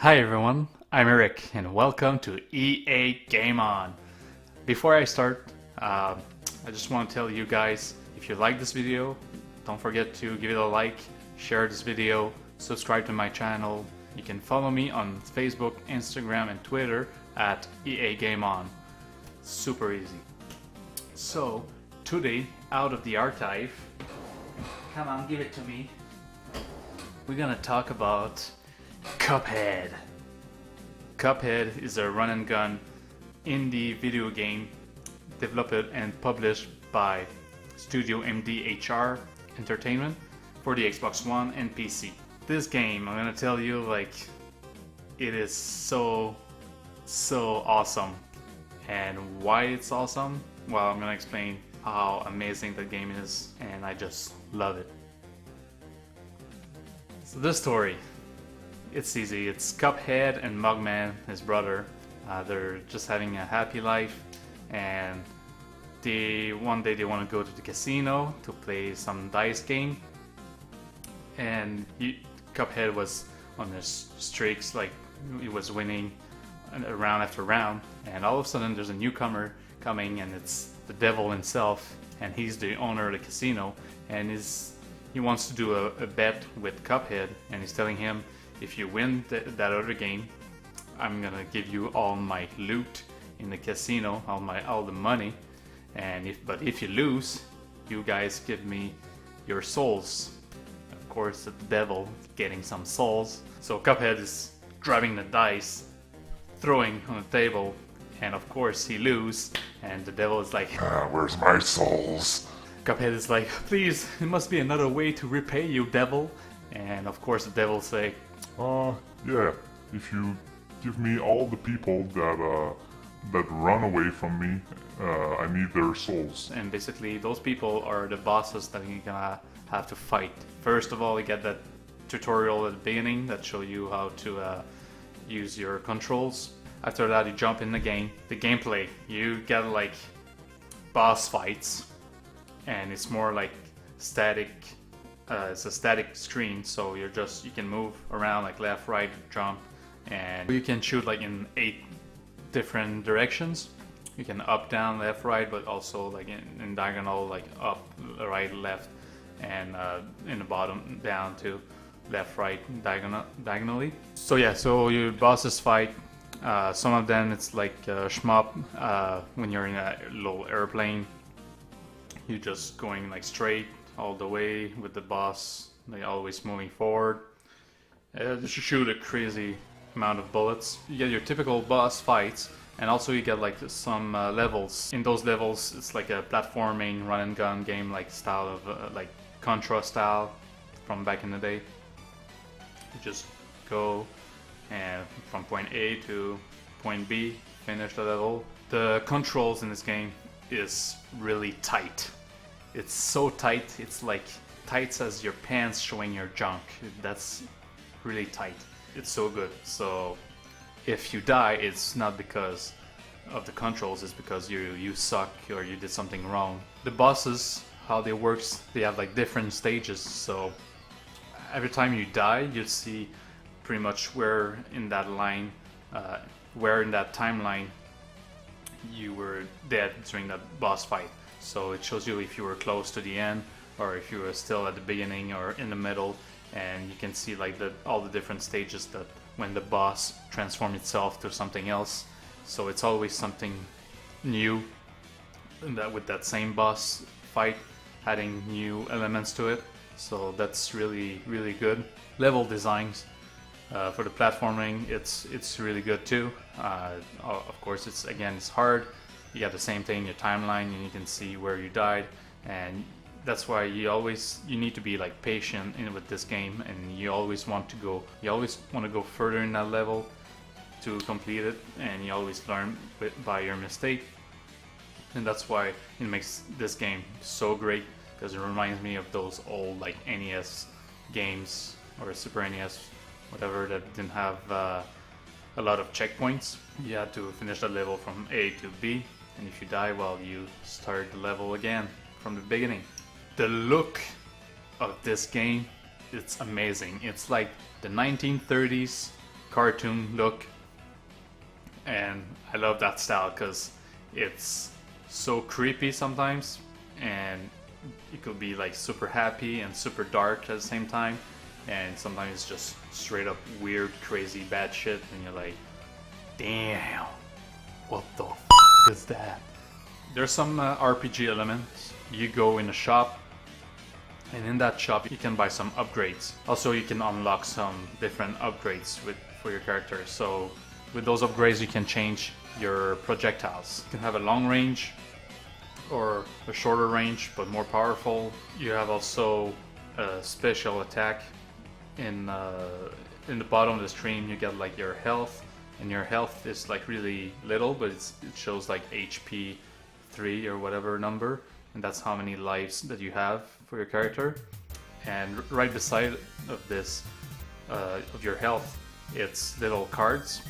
Hi everyone, I'm Eric and welcome to EA GameOn. Before I start, I just want to tell you guys, if you like this video, don't forget to give it a like, share this video, subscribe to my channel. You can follow me on Facebook, Instagram and Twitter at EA GameOn. Super easy. So, today, out of the archive, come on, give it to me. We're gonna talk about Cuphead. Cuphead is a run and gun indie video game developed and published by Studio MDHR Entertainment for the Xbox One and PC. This game, I'm gonna tell you, like, it is so awesome. And why it's awesome? Well, I'm gonna explain how amazing the game is, and I just love it. So the story. It's easy. It's Cuphead and Mugman, his brother. They're just having a happy life, and one day they want to go to the casino to play some dice game. And Cuphead was on his streaks, like he was winning round after round. And all of a sudden, there's a newcomer coming, and it's the devil himself, and he's the owner of the casino. And he wants to do a bet with Cuphead, and he's telling him, if you win that other game, I'm gonna give you all my loot in the casino, all the money. And if you lose, you guys give me your souls. Of course, the devil getting some souls. So Cuphead is grabbing the dice, throwing on the table, and of course he loses. And the devil is like, where's my souls? Cuphead is like, please, there must be another way to repay you, devil. And of course the devil say, yeah, if you give me all the people that run away from me, I need their souls. And basically those people are the bosses that you're gonna have to fight. First of all, you get that tutorial at the beginning that show you how to use your controls. After that, you jump in the game. The gameplay, you get like boss fights, and it's more like static. It's a static screen, so you can move around like left, right, jump, and you can shoot like in 8 different directions. You can up, down, left, right, but also like in diagonal, like up, right, left, and in the bottom down to left, right, diagonally. So yeah, so your bosses fight. Some of them it's like shmup. When you're in a little airplane, you're just going like straight all the way with the boss, like always moving forward. You shoot a crazy amount of bullets. You get your typical boss fights, and also you get like some levels. In those levels, it's like a platforming run and gun game, like style of like Contra style from back in the day. You just go and from point A to point B, finish the level. The controls in this game is really tight. It's so tight, it's like tight as your pants showing your junk. That's really tight. It's so good. So if you die, it's not because of the controls, it's because you suck or you did something wrong. The bosses, how they work, they have like different stages. So every time you die, you see pretty much where in that line, where in that timeline you were dead during that boss fight. So it shows you if you were close to the end, or if you were still at the beginning or in the middle, and you can see like all the different stages that when the boss transforms itself to something else. So it's always something new, and that with that same boss fight, adding new elements to it. So that's really good. Level designs for the platforming, it's really good too. Of course, it's hard. You got the same thing, your timeline, and you can see where you died, and that's why you need to be like patient with this game, and you always want to go further in that level to complete it, and you always learn by your mistake, and that's why it makes this game so great, because it reminds me of those old like NES games or Super NES, whatever, that didn't have a lot of checkpoints. You had to finish the level from A to B. And if you die, well, you start the level again from the beginning. The look of this game, it's amazing. It's like the 1930s cartoon look, and I love that style because it's so creepy sometimes, and it could be like super happy and super dark at the same time, and sometimes it's just straight up weird, crazy, bad shit, and you're like, damn, what the f is that? There's some RPG elements. You go in a shop, and in that shop you can buy some upgrades. Also, you can unlock some different upgrades for your character. So with those upgrades you can change your projectiles. You can have a long range or a shorter range but more powerful. You have also a special attack. In the bottom of the screen you get like your health, and your health is like really little, but it shows like HP 3 or whatever number, and that's how many lives that you have for your character. And right beside of this of your health, it's little cards,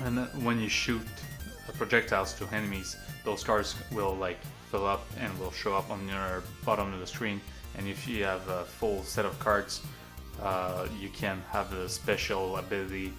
and when you shoot projectiles to enemies, those cards will like fill up and will show up on your bottom of the screen. And if you have a full set of cards, you can have a special ability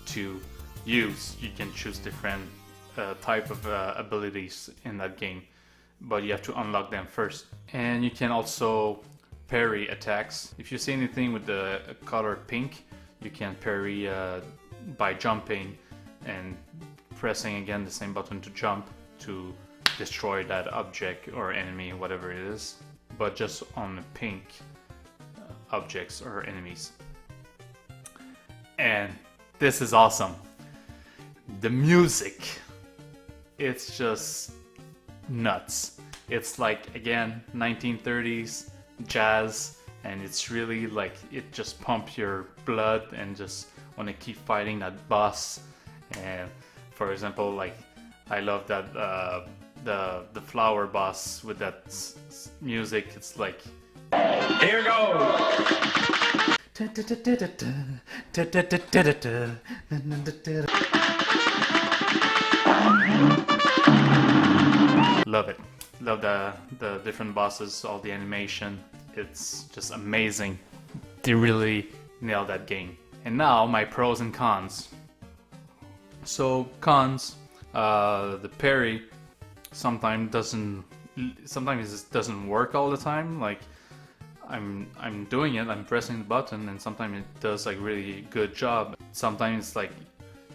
to use. You can choose different type of abilities in that game, but you have to unlock them first. And you can also parry attacks. If you see anything with the color pink, you can parry by jumping and pressing again the same button to jump to destroy that object or enemy, whatever it is, but just on the pink objects or enemies. And this is awesome. The music, it's just nuts. It's like, again, 1930s jazz, and it's really like, it just pumps your blood and just want to keep fighting that boss. And for example, like, I love that the flower boss with that music. It's like, here goes. Love it. Love the different bosses, all the animation. It's just amazing. They really nailed that game. And now my pros and cons. So cons, the parry sometimes it doesn't work all the time. Like, I'm doing it, I'm pressing the button, and sometimes it does like really good job. Sometimes like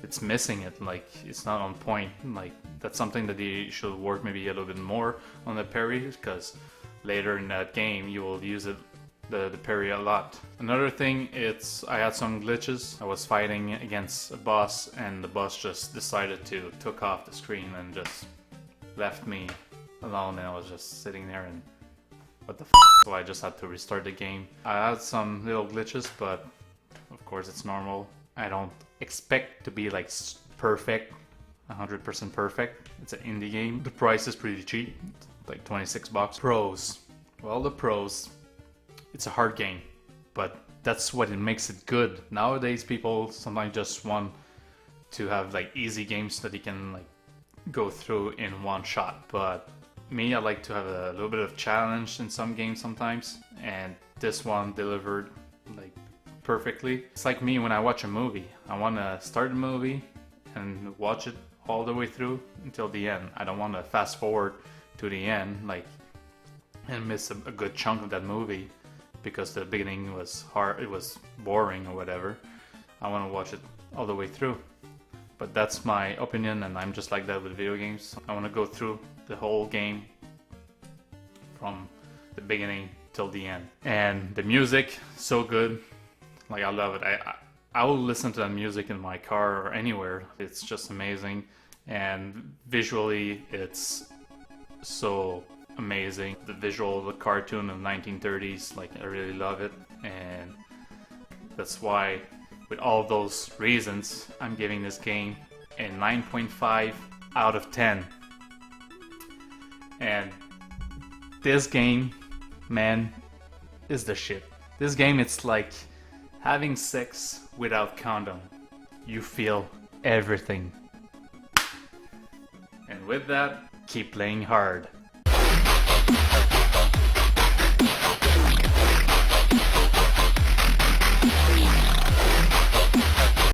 it's missing it, like it's not on point. Like, that's something that they should work maybe a little bit more on the parry, because later in that game you will use it, the parry, a lot. Another thing, I had some glitches. I was fighting against a boss, and the boss just decided to took off the screen and just left me alone, and I was just sitting there and what the f. So I just had to restart the game. I had some little glitches, but of course it's normal. I don't expect to be like perfect, 100% perfect. It's an indie game. The price is pretty cheap, like 26 bucks. Pros. Well, the pros, it's a hard game, but that's what it makes it good. Nowadays people sometimes just want to have like easy games that you can like go through in one shot. But me, I like to have a little bit of challenge in some games sometimes, and this one delivered like perfectly. It's like me when I watch a movie. I want to start the movie and watch it all the way through until the end. I don't want to fast forward to the end like and miss a good chunk of that movie because the beginning was hard, it was boring or whatever. I want to watch it all the way through. But that's my opinion, and I'm just like that with video games. I want to go through the whole game from the beginning till the end. And the music, so good. Like, I love it. I will listen to that music in my car or anywhere. It's just amazing. And visually, it's so amazing. The visual of the cartoon of the 1930s, like, I really love it. And that's why, with all those reasons, I'm giving this game a 9.5 out of 10. And this game, man, is the shit. This game, it's like having sex without condom. You feel everything. And with that, keep playing hard.